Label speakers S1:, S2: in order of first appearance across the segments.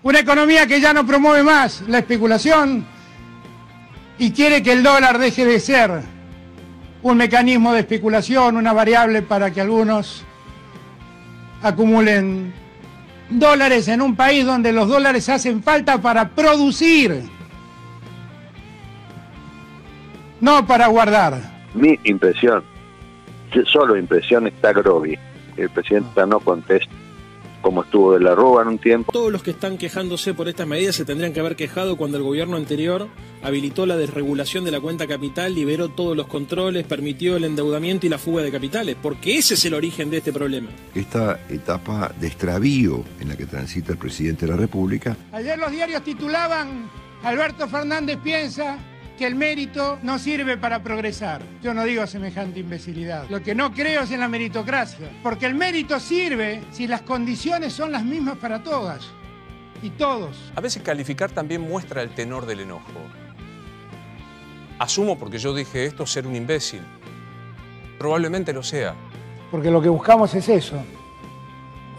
S1: Una economía que ya no promueve más la especulación y quiere que el dólar deje de ser un mecanismo de especulación, una variable para que algunos acumulen dólares en un país donde los dólares hacen falta para producir, no para guardar.
S2: Mi impresión, solo impresión, está Grovi. El presidente no contesta, como estuvo de la Rúa en un tiempo.
S3: Todos los que están quejándose por estas medidas se tendrían que haber quejado cuando el gobierno anterior habilitó la desregulación de la cuenta capital, liberó todos los controles, permitió el endeudamiento y la fuga de capitales, porque ese es el origen de este problema.
S4: Esta etapa de extravío en la que transita el presidente de la República.
S1: Ayer los diarios titulaban: Alberto Fernández piensa que el mérito no sirve para progresar. Yo no digo semejante imbecilidad. Lo que no creo es en la meritocracia, porque el mérito sirve si las condiciones son las mismas para todas y todos.
S5: A veces calificar también muestra el tenor del enojo. Asumo, porque yo dije esto, ser un imbécil. Probablemente lo sea.
S1: Porque lo que buscamos es eso.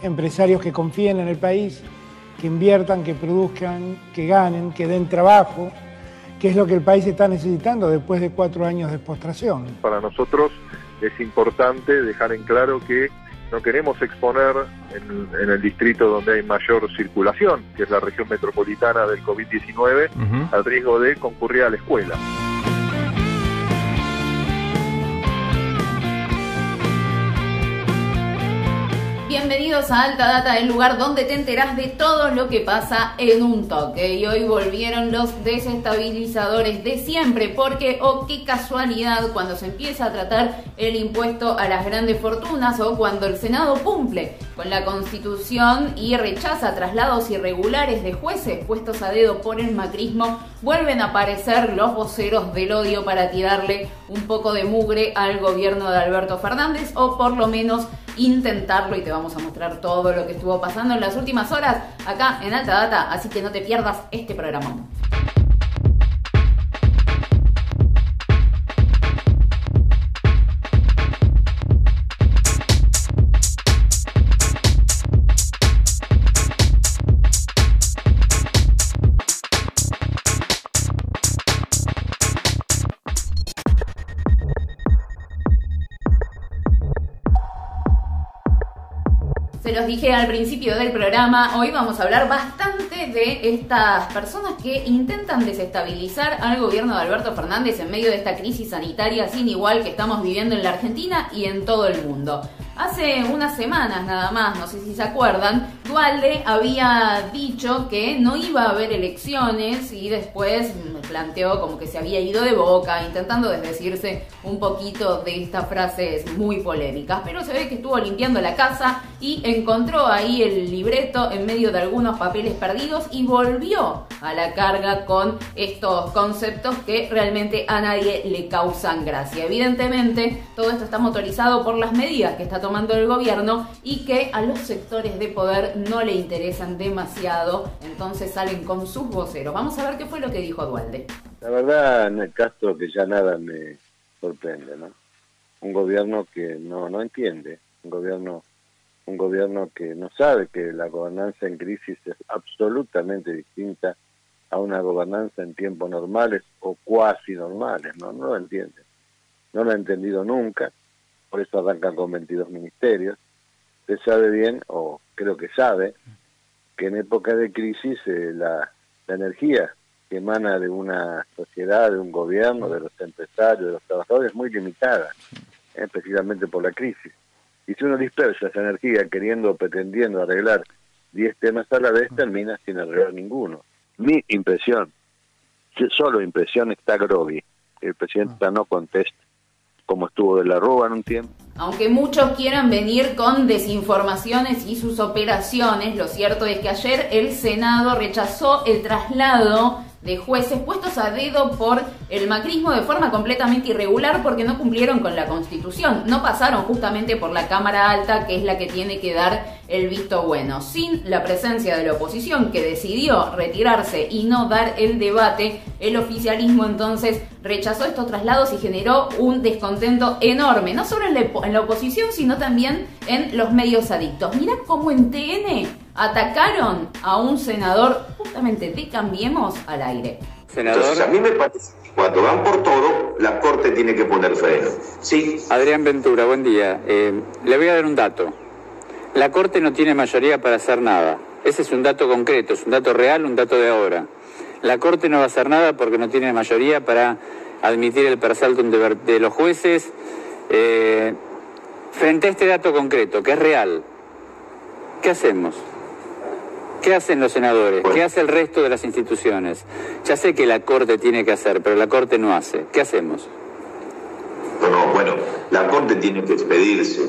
S1: Empresarios que confíen en el país, que inviertan, que produzcan, que ganen, que den trabajo, que es lo que el país está necesitando después de 4 años de postración.
S6: Para nosotros es importante dejar en claro que no queremos exponer en el distrito donde hay mayor circulación, que es la región metropolitana del COVID-19, al riesgo de concurrir a la escuela.
S7: Bienvenidos a Alta Data, el lugar donde te enterás de todo lo que pasa en un toque. Y hoy volvieron los desestabilizadores de siempre, porque, qué casualidad, cuando se empieza a tratar el impuesto a las grandes fortunas o cuando el Senado cumple con la Constitución y rechaza traslados irregulares de jueces puestos a dedo por el macrismo, vuelven a aparecer los voceros del odio para tirarle un poco de mugre al gobierno de Alberto Fernández, o por lo menos intentarlo, y te vamos a mostrar todo lo que estuvo pasando en las últimas horas acá en Alta Data, así que no te pierdas este programa. Se los dije al principio del programa, hoy vamos a hablar bastante de estas personas que intentan desestabilizar al gobierno de Alberto Fernández en medio de esta crisis sanitaria sin igual que estamos viviendo en la Argentina y en todo el mundo. Hace unas semanas nada más, no sé si se acuerdan, Duhalde había dicho que no iba a haber elecciones y después planteó como que se había ido de boca, intentando desdecirse un poquito de estas frases muy polémicas. Pero se ve que estuvo limpiando la casa y encontró ahí el libreto en medio de algunos papeles perdidos y volvió a la carga con estos conceptos que realmente a nadie le causan gracia. Evidentemente, todo esto está motorizado por las medidas que está tomando el gobierno y que a los sectores de poder no le interesan demasiado, entonces salen con sus voceros. Vamos a ver qué fue lo que dijo Duhalde.
S2: La verdad, en el Castro, que ya nada me sorprende, ¿no? Un gobierno que no entiende, un gobierno que no sabe que la gobernanza en crisis es absolutamente distinta a una gobernanza en tiempos normales o cuasi normales, ¿no? No lo entiende, no lo ha entendido nunca, por eso arrancan con 22 ministerios. Usted sabe bien, o creo que sabe, que en época de crisis la energía que emana de una sociedad, de un gobierno, de los empresarios, de los trabajadores, es muy limitada, especialmente por la crisis. Y si uno dispersa esa energía pretendiendo arreglar 10 temas a la vez, termina sin arreglar ninguno. Mi impresión, solo impresión, está Grovi. El presidente no contesta, como estuvo de la Rúa en un tiempo.
S7: Aunque muchos quieran venir con desinformaciones y sus operaciones, lo cierto es que ayer el Senado rechazó el traslado de jueces puestos a dedo por el macrismo de forma completamente irregular porque no cumplieron con la Constitución. No pasaron justamente por la Cámara Alta, que es la que tiene que dar el visto bueno. Sin la presencia de la oposición, que decidió retirarse y no dar el debate, el oficialismo entonces rechazó estos traslados y generó un descontento enorme, no solo en la oposición, sino también en los medios adictos. Mirá cómo en TN atacaron a un senador justamente de Cambiemos al aire.
S8: Senador. Entonces, a mí me parece que cuando van por todo, la Corte tiene que poner freno. Sí.
S9: Adrián Ventura, buen día. Le voy a dar un dato. La Corte no tiene mayoría para hacer nada. Ese es un dato concreto, es un dato real, un dato de ahora. La Corte no va a hacer nada porque no tiene mayoría para admitir el persaltum de los jueces. Frente a este dato concreto, que es real, ¿qué hacemos? ¿Qué hacen los senadores? ¿Qué hace el resto de las instituciones? Ya sé que la Corte tiene que hacer, pero la Corte no hace. ¿Qué hacemos?
S8: Bueno, la Corte tiene que expedirse.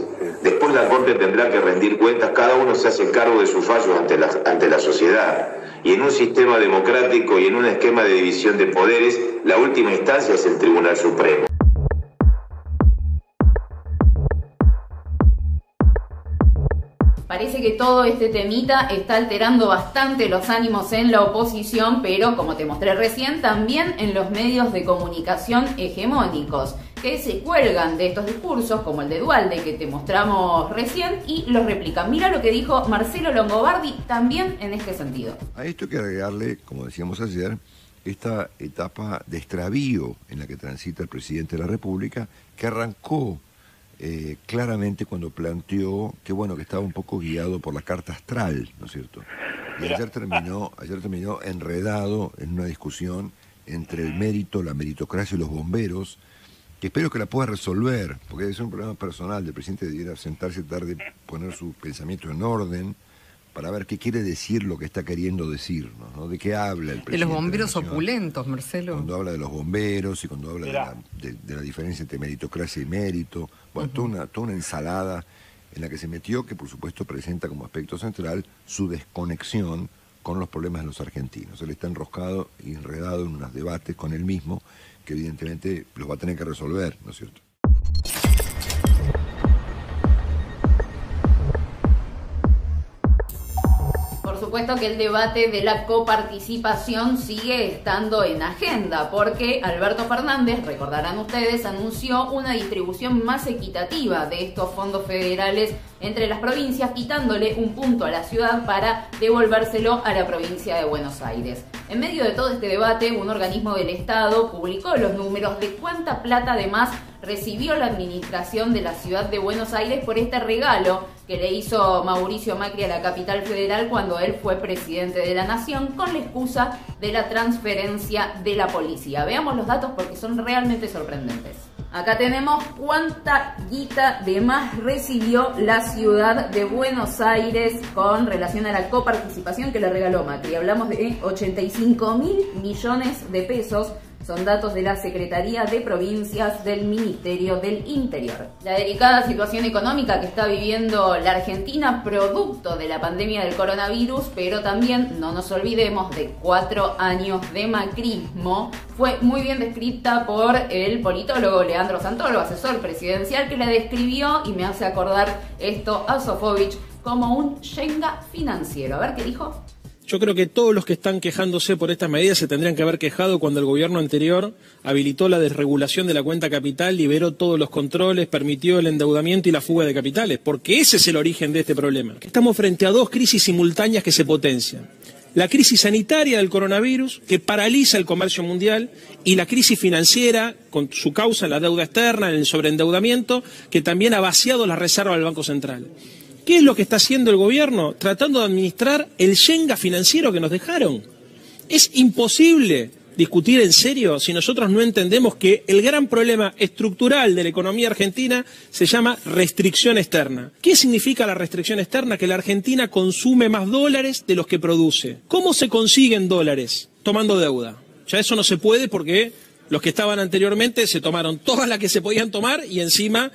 S8: Después la Corte tendrá que rendir cuentas. Cada uno se hace cargo de sus fallos ante la sociedad. Y en un sistema democrático y en un esquema de división de poderes, la última instancia es el Tribunal Supremo.
S7: Parece que todo este temita está alterando bastante los ánimos en la oposición, pero como te mostré recién, también en los medios de comunicación hegemónicos, que se cuelgan de estos discursos, como el de Duhalde que te mostramos recién, y los replican. Mira lo que dijo Marcelo Longobardi también en este sentido.
S4: A esto hay que agregarle, como decíamos ayer, esta etapa de extravío en la que transita el presidente de la República, que arrancó claramente cuando planteó que que estaba un poco guiado por la carta astral, ¿no es cierto? Y ayer terminó enredado en una discusión entre el mérito, la meritocracia y los bomberos, que espero que la pueda resolver, porque debe ser un problema personal del presidente, debiera sentarse tarde, poner su pensamiento en orden, para ver qué quiere decir lo que está queriendo decirnos, ¿no? De qué habla el presidente.
S10: De los bomberos opulentos, Marcelo.
S4: Cuando habla de los bomberos y cuando habla de la diferencia entre meritocracia y mérito. Bueno, toda una ensalada en la que se metió, que por supuesto presenta como aspecto central su desconexión con los problemas de los argentinos. Él está enroscado y enredado en unos debates con él mismo, que evidentemente los va a tener que resolver, ¿no es cierto?
S7: Por supuesto que el debate de la coparticipación sigue estando en agenda, porque Alberto Fernández, recordarán ustedes, anunció una distribución más equitativa de estos fondos federales entre las provincias, quitándole un punto a la ciudad para devolvérselo a la provincia de Buenos Aires. En medio de todo este debate, un organismo del Estado publicó los números de cuánta plata además recibió la administración de la ciudad de Buenos Aires por este regalo que le hizo Mauricio Macri a la capital federal cuando él fue presidente de la nación, con la excusa de la transferencia de la policía. Veamos los datos porque son realmente sorprendentes. Acá tenemos cuánta guita de más recibió la ciudad de Buenos Aires con relación a la coparticipación que le regaló Macri. Hablamos de 85.000 millones de pesos. Son datos de la Secretaría de Provincias del Ministerio del Interior. La delicada situación económica que está viviendo la Argentina producto de la pandemia del coronavirus, pero también no nos olvidemos de 4 años de macrismo, fue muy bien descrita por el politólogo Leandro Santoro, asesor presidencial, que la describió y me hace acordar esto a Sofovich como un Shenga financiero. A ver qué dijo.
S3: Yo creo que todos los que están quejándose por estas medidas se tendrían que haber quejado cuando el gobierno anterior habilitó la desregulación de la cuenta capital, liberó todos los controles, permitió el endeudamiento y la fuga de capitales, porque ese es el origen de este problema. Estamos frente a dos crisis simultáneas que se potencian. La crisis sanitaria del coronavirus, que paraliza el comercio mundial, y la crisis financiera, con su causa en la deuda externa, en el sobreendeudamiento, que también ha vaciado las reservas del Banco Central. ¿Qué es lo que está haciendo el gobierno? Tratando de administrar el Shenga financiero que nos dejaron. Es imposible discutir en serio si nosotros no entendemos que el gran problema estructural de la economía argentina se llama restricción externa. ¿Qué significa la restricción externa? Que la Argentina consume más dólares de los que produce. ¿Cómo se consiguen dólares? Tomando deuda. Ya eso no se puede porque los que estaban anteriormente se tomaron todas las que se podían tomar y encima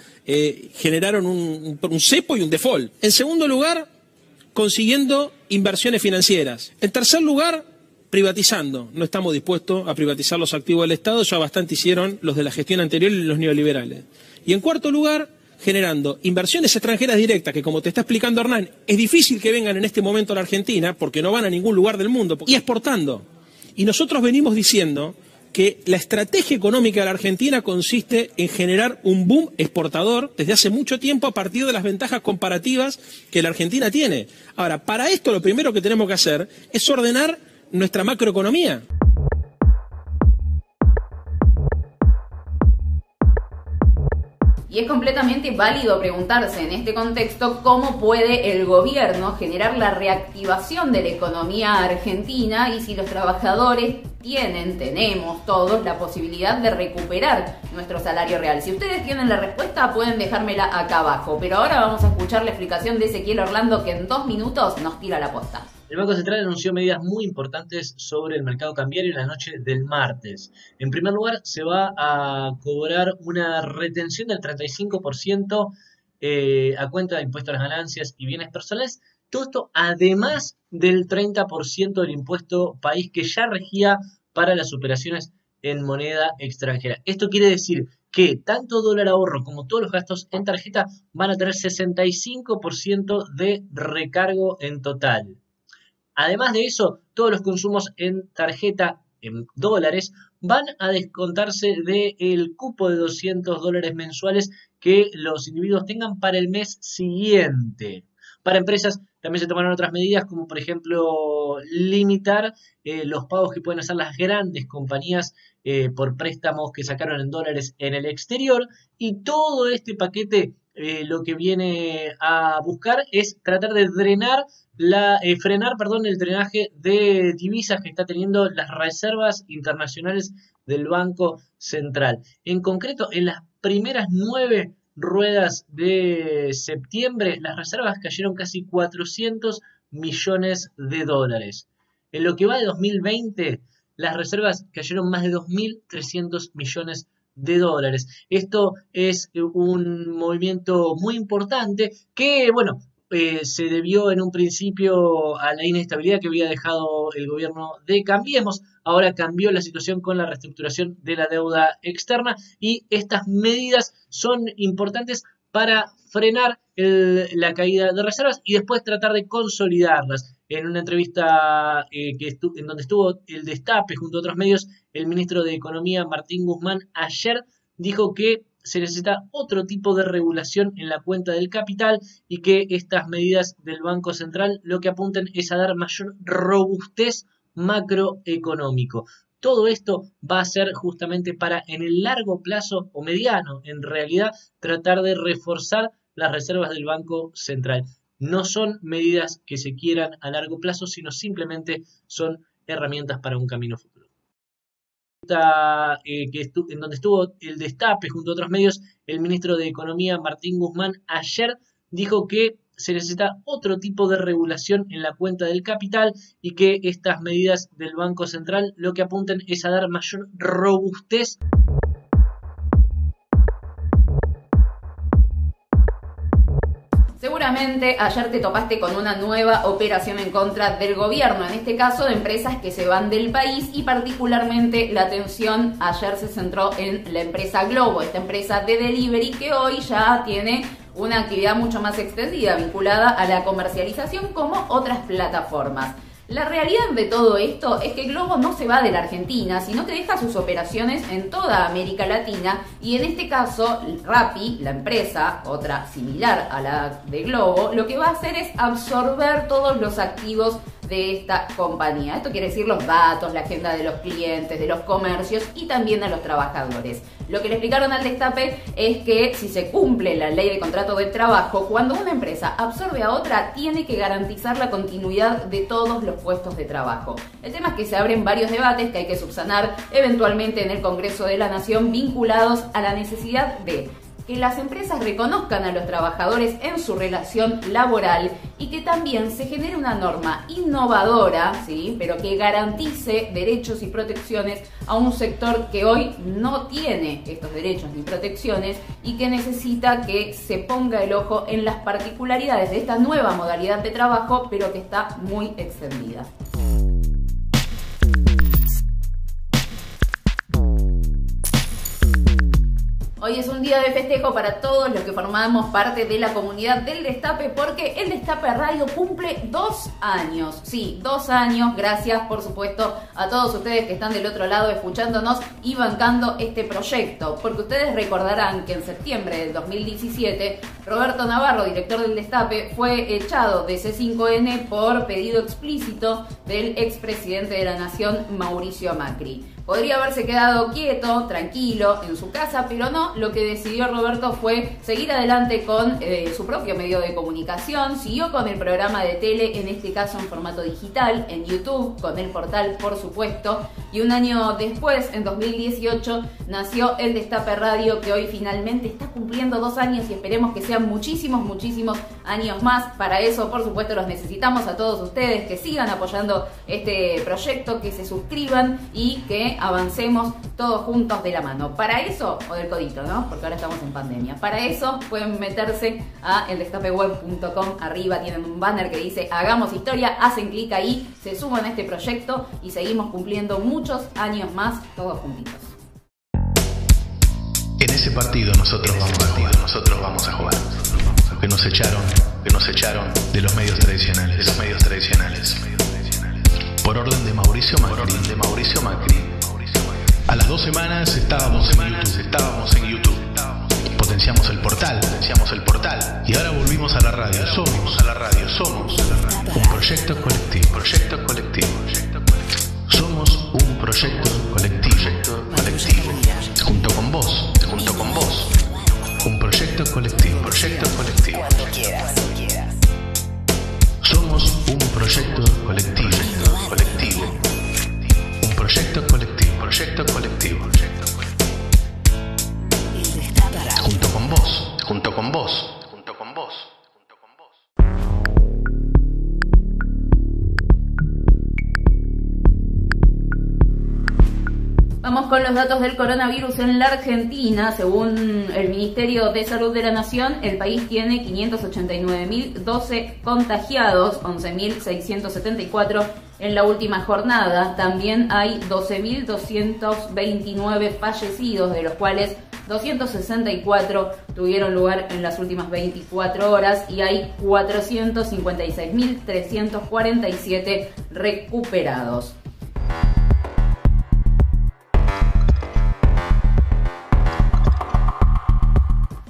S3: generaron un cepo y un default. En segundo lugar, consiguiendo inversiones financieras. En tercer lugar, privatizando. No estamos dispuestos a privatizar los activos del Estado, ya bastante hicieron los de la gestión anterior y los neoliberales. Y en cuarto lugar, generando inversiones extranjeras directas, que como te está explicando Hernán, es difícil que vengan en este momento a la Argentina, porque no van a ningún lugar del mundo, y exportando. Y nosotros venimos diciendo que la estrategia económica de la Argentina consiste en generar un boom exportador desde hace mucho tiempo a partir de las ventajas comparativas que la Argentina tiene. Ahora, para esto lo primero que tenemos que hacer es ordenar nuestra macroeconomía.
S7: Y es completamente válido preguntarse en este contexto cómo puede el gobierno generar la reactivación de la economía argentina y si los trabajadores tenemos todos la posibilidad de recuperar nuestro salario real. Si ustedes tienen la respuesta, pueden dejármela acá abajo. Pero ahora vamos a escuchar la explicación de Ezequiel Orlando, que en 2 minutos nos tira la posta.
S11: El Banco Central anunció medidas muy importantes sobre el mercado cambiario en la noche del martes. En primer lugar, se va a cobrar una retención del 35% a cuenta de impuestos a las ganancias y bienes personales. Todo esto además del 30% del impuesto país que ya regía para las operaciones en moneda extranjera. Esto quiere decir que tanto dólar ahorro como todos los gastos en tarjeta van a tener 65% de recargo en total. Además de eso, todos los consumos en tarjeta en dólares van a descontarse del cupo de $200 mensuales que los individuos tengan para el mes siguiente. Para empresas también se tomaron otras medidas, como por ejemplo limitar los pagos que pueden hacer las grandes compañías por préstamos que sacaron en dólares en el exterior. Y todo este paquete lo que viene a buscar es tratar de frenar el drenaje de divisas que está teniendo las reservas internacionales del Banco Central. En concreto, en las primeras 9 ruedas de septiembre, las reservas cayeron casi 400 millones de dólares. En lo que va de 2020, las reservas cayeron más de 2.300 millones de dólares. Esto es un movimiento muy importante que, se debió en un principio a la inestabilidad que había dejado el gobierno de Cambiemos. Ahora cambió la situación con la reestructuración de la deuda externa y estas medidas son importantes para frenar la caída de reservas y después tratar de consolidarlas. En una entrevista en donde estuvo el Destape junto a otros medios, el ministro de Economía, Martín Guzmán, ayer dijo que se necesita otro tipo de regulación en la cuenta del capital y que estas medidas del Banco Central lo que apuntan es a dar mayor robustez macroeconómico. Todo esto va a ser justamente para en el largo plazo o mediano, en realidad, tratar de reforzar las reservas del Banco Central. No son medidas que se quieran a largo plazo, sino simplemente son herramientas para un camino futuro. En donde estuvo el Destape junto a otros medios, el ministro de Economía, Martín Guzmán, ayer dijo que se necesita otro tipo de regulación en la cuenta del capital y que estas medidas del Banco Central lo que apuntan es a dar mayor robustez.
S7: Seguramente ayer te topaste con una nueva operación en contra del gobierno, en este caso de empresas que se van del país y particularmente la atención ayer se centró en la empresa Globo, esta empresa de delivery que hoy ya tiene una actividad mucho más extendida vinculada a la comercialización como otras plataformas. La realidad de todo esto es que Globo no se va de la Argentina, sino que deja sus operaciones en toda América Latina y en este caso Rappi, la empresa, otra similar a la de Globo, lo que va a hacer es absorber todos los activos de esta compañía. Esto quiere decir los datos, la agenda de los clientes, de los comercios y también a los trabajadores. Lo que le explicaron al Destape es que si se cumple la ley de contrato de trabajo, cuando una empresa absorbe a otra, tiene que garantizar la continuidad de todos los puestos de trabajo. El tema es que se abren varios debates que hay que subsanar eventualmente en el Congreso de la Nación vinculados a la necesidad de que las empresas reconozcan a los trabajadores en su relación laboral y que también se genere una norma innovadora, ¿sí?, pero que garantice derechos y protecciones a un sector que hoy no tiene estos derechos ni protecciones y que necesita que se ponga el ojo en las particularidades de esta nueva modalidad de trabajo, pero que está muy extendida. Hoy es un día de festejo para todos los que formamos parte de la comunidad del Destape, porque el Destape Radio cumple 2 años. Sí, 2 años. Gracias, por supuesto, a todos ustedes que están del otro lado escuchándonos y bancando este proyecto. Porque ustedes recordarán que en septiembre del 2017, Roberto Navarro, director del Destape, fue echado de C5N por pedido explícito del expresidente de la Nación, Mauricio Macri. Podría haberse quedado quieto, tranquilo, en su casa, pero no. Lo que decidió Roberto fue seguir adelante con su propio medio de comunicación. Siguió con el programa de tele, en este caso en formato digital, en YouTube, con el portal, por supuesto. Y un año después, en 2018, nació el Destape Radio, que hoy finalmente está cumpliendo 2 años y esperemos que sean muchísimos, muchísimos años más. Para eso, por supuesto, los necesitamos a todos ustedes, que sigan apoyando este proyecto, que se suscriban y que avancemos todos juntos de la mano. Para eso, o del codito, ¿no? Porque ahora estamos en pandemia. Para eso pueden meterse a eldestapeweb.com. Arriba tienen un banner que dice Hagamos Historia. Hacen clic ahí, se suman a este proyecto y seguimos cumpliendo muchos años más todos juntitos.
S12: En ese partido nosotros vamos a jugar. Que nos echaron de los medios tradicionales. Por orden de Mauricio Macri. A las 2 semanas estábamos en YouTube. Potenciamos el portal. Y ahora volvimos a la radio. Somos un proyecto colectivo. Somos un proyecto colectivo. Junto con vos. Un proyecto colectivo.
S13: Cuando quieras.
S12: Somos un proyecto colectivo. Un proyecto colectivo. Junto con vos.
S7: Vamos con los datos del coronavirus en la Argentina. Según el Ministerio de Salud de la Nación, el país tiene 589.012 contagiados, 11.674 en la última jornada. También hay 12.229 fallecidos, de los cuales 264 tuvieron lugar en las últimas 24 horas y hay 456.347 recuperados.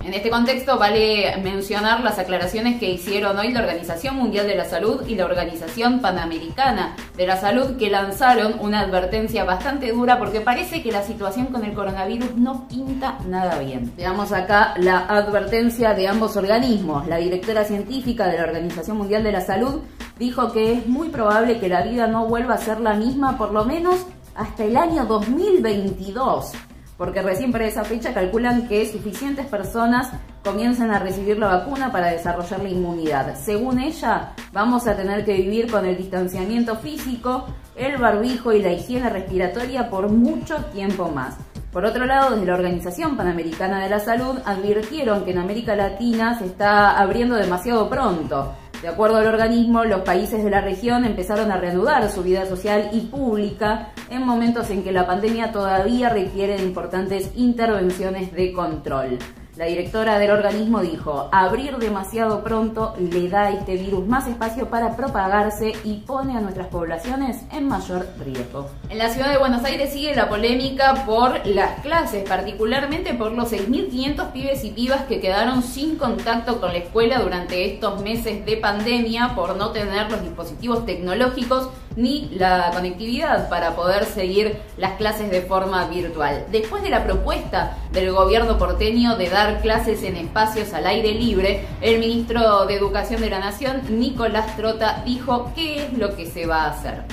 S7: En este contexto vale mencionar las aclaraciones que hicieron hoy la Organización Mundial de la Salud y la Organización Panamericana de la Salud, que lanzaron una advertencia bastante dura porque parece que la situación con el coronavirus no pinta nada bien. Veamos acá la advertencia de ambos organismos. La directora científica de la Organización Mundial de la Salud dijo que es muy probable que la vida no vuelva a ser la misma por lo menos hasta el año 2022. Porque recién para esa fecha calculan que suficientes personas comiencen a recibir la vacuna para desarrollar la inmunidad. Según ella, vamos a tener que vivir con el distanciamiento físico, el barbijo y la higiene respiratoria por mucho tiempo más. Por otro lado, desde la Organización Panamericana de la Salud advirtieron que en América Latina se está abriendo demasiado pronto. De acuerdo al organismo, los países de la región empezaron a reanudar su vida social y pública en momentos en que la pandemia todavía requiere de importantes intervenciones de control. La directora del organismo dijo: abrir demasiado pronto le da a este virus más espacio para propagarse y pone a nuestras poblaciones en mayor riesgo. En la ciudad de Buenos Aires sigue la polémica por las clases, particularmente por los 6.500 pibes y pibas que quedaron sin contacto con la escuela durante estos meses de pandemia por no tener los dispositivos tecnológicos ni la conectividad para poder seguir las clases de forma virtual. Después de la propuesta del gobierno porteño de dar clases en espacios al aire libre, el ministro de Educación de la Nación, Nicolás Trota, dijo qué es lo que se va a hacer.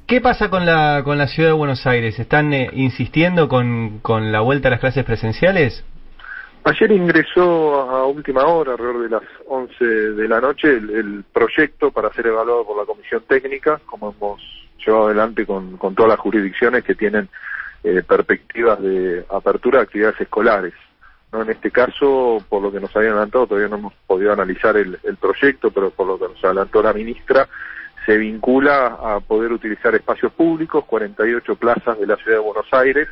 S14: ¿Qué pasa con la ciudad de Buenos Aires? ¿Están insistiendo con la vuelta a las clases presenciales?
S6: Ayer ingresó a última hora, alrededor de las 11 de la noche, el proyecto para ser evaluado por la Comisión Técnica, como hemos llevado adelante con todas las jurisdicciones que tienen perspectivas de apertura de actividades escolares. ¿No? En este caso, por lo que nos habían adelantado, todavía no hemos podido analizar el proyecto, pero por lo que nos adelantó la ministra, se vincula a poder utilizar espacios públicos, 48 plazas de la ciudad de Buenos Aires,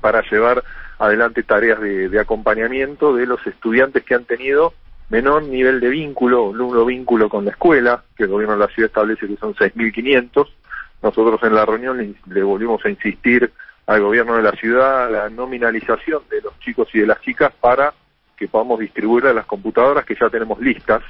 S6: para llevar adelante tareas de acompañamiento de los estudiantes que han tenido menor nivel de vínculo, nulo vínculo con la escuela, que el gobierno de la ciudad establece que son 6.500. Nosotros en la reunión le volvimos a insistir al gobierno de la ciudad la nominalización de los chicos y de las chicas para que podamos distribuir las computadoras que ya tenemos listas,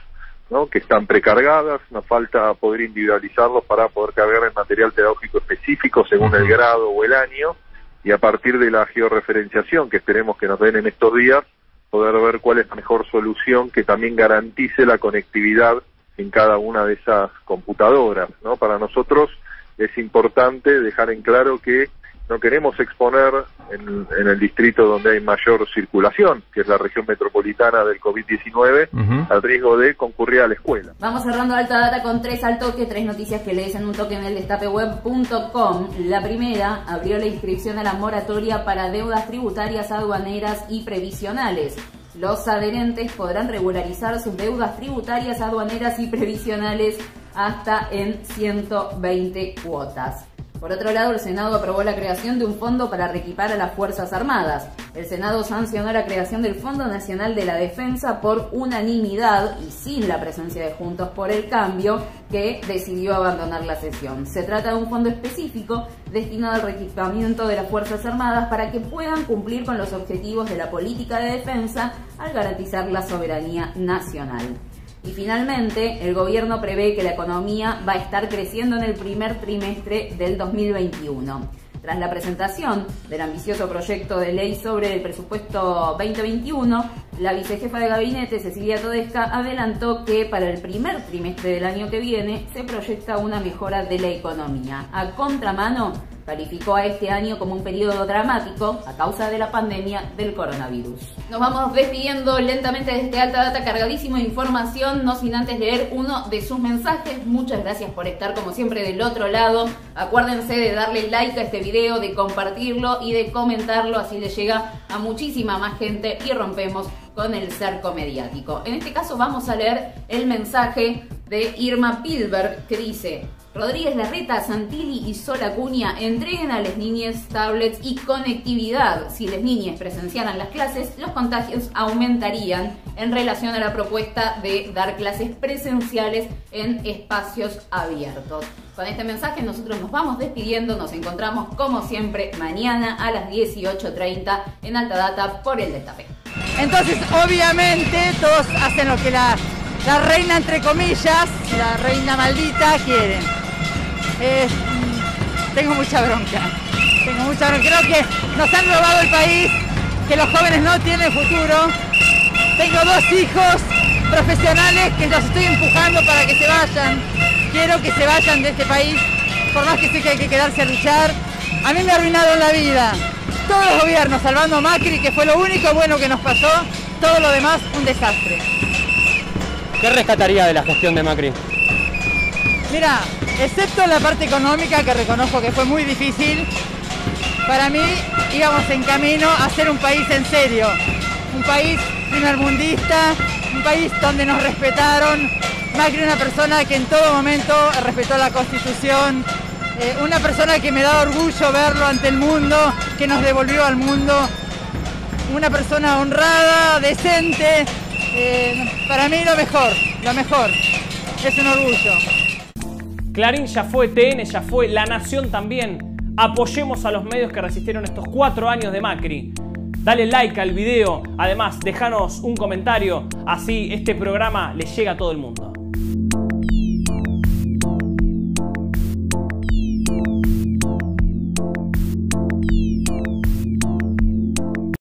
S6: ¿no? Que están precargadas, nos falta poder individualizarlos para poder cargar el material pedagógico específico según el grado o el año, y a partir de la georreferenciación que esperemos que nos den en estos días, poder ver cuál es la mejor solución que también garantice la conectividad en cada una de esas computadoras, ¿no? Para nosotros es importante dejar en claro que no queremos exponer en el distrito donde hay mayor circulación, que es la región metropolitana del COVID-19, al riesgo de concurrir a la escuela.
S7: Vamos cerrando Alta Data con 3 al toque, 3 noticias que lees en un toque en el destapeweb.com. La primera, abrió la inscripción a la moratoria para deudas tributarias, aduaneras y previsionales. Los adherentes podrán regularizar sus deudas tributarias, aduaneras y previsionales hasta en 120 cuotas. Por otro lado, el Senado aprobó la creación de un fondo para reequipar a las Fuerzas Armadas. El Senado sancionó la creación del Fondo Nacional de la Defensa por unanimidad y sin la presencia de Juntos por el Cambio, que decidió abandonar la sesión. Se trata de un fondo específico destinado al reequipamiento de las Fuerzas Armadas para que puedan cumplir con los objetivos de la política de defensa al garantizar la soberanía nacional. Y finalmente, el gobierno prevé que la economía va a estar creciendo en el primer trimestre del 2021. Tras la presentación del ambicioso proyecto de ley sobre el presupuesto 2021, la vicejefa de gabinete, Cecilia Todesca, adelantó que para el primer trimestre del año que viene se proyecta una mejora de la economía. A contramano, calificó a este año como un periodo dramático a causa de la pandemia del coronavirus. Nos vamos despidiendo lentamente de este Alta Data cargadísimo de información, no sin antes leer uno de sus mensajes. Muchas gracias por estar como siempre del otro lado. Acuérdense de darle like a este video, de compartirlo y de comentarlo, así le llega a muchísima más gente y rompemos con el cerco mediático. En este caso vamos a leer el mensaje de Irma Pilberg, que dice: Rodríguez Larreta, Santilli y Sol Acuña entreguen a las niñas tablets y conectividad. Si las niñas presenciaran las clases, los contagios aumentarían en relación a la propuesta de dar clases presenciales en espacios abiertos. Con este mensaje nosotros nos vamos despidiendo, nos encontramos como siempre mañana a las 18:30 en Alta Data por El Destape.
S15: Entonces, obviamente, todos hacen lo que la reina, entre comillas, la reina maldita, quiere. Tengo mucha bronca. Creo que nos han robado el país, que los jóvenes no tienen futuro. Tengo 2 hijos profesionales que los estoy empujando para que se vayan. Quiero que se vayan de este país, por más que sé que hay que quedarse a luchar. A mí me arruinaron la vida. Todos los gobiernos, salvando a Macri, que fue lo único bueno que nos pasó, todo lo demás un desastre.
S16: ¿Qué rescataría de la gestión de Macri?
S15: Mira, excepto la parte económica, que reconozco que fue muy difícil, para mí íbamos en camino a ser un país en serio, un país primermundista, un país donde nos respetaron. Macri, una persona que en todo momento respetó la Constitución, una persona que me da orgullo verlo ante el mundo, que nos devolvió al mundo, una persona honrada, decente. Para mí lo mejor, es un orgullo.
S17: Clarín ya fue, TN ya fue, La Nación también. Apoyemos a los medios que resistieron estos 4 años de Macri. Dale like al video, además déjanos un comentario, así este programa le llega a todo el mundo.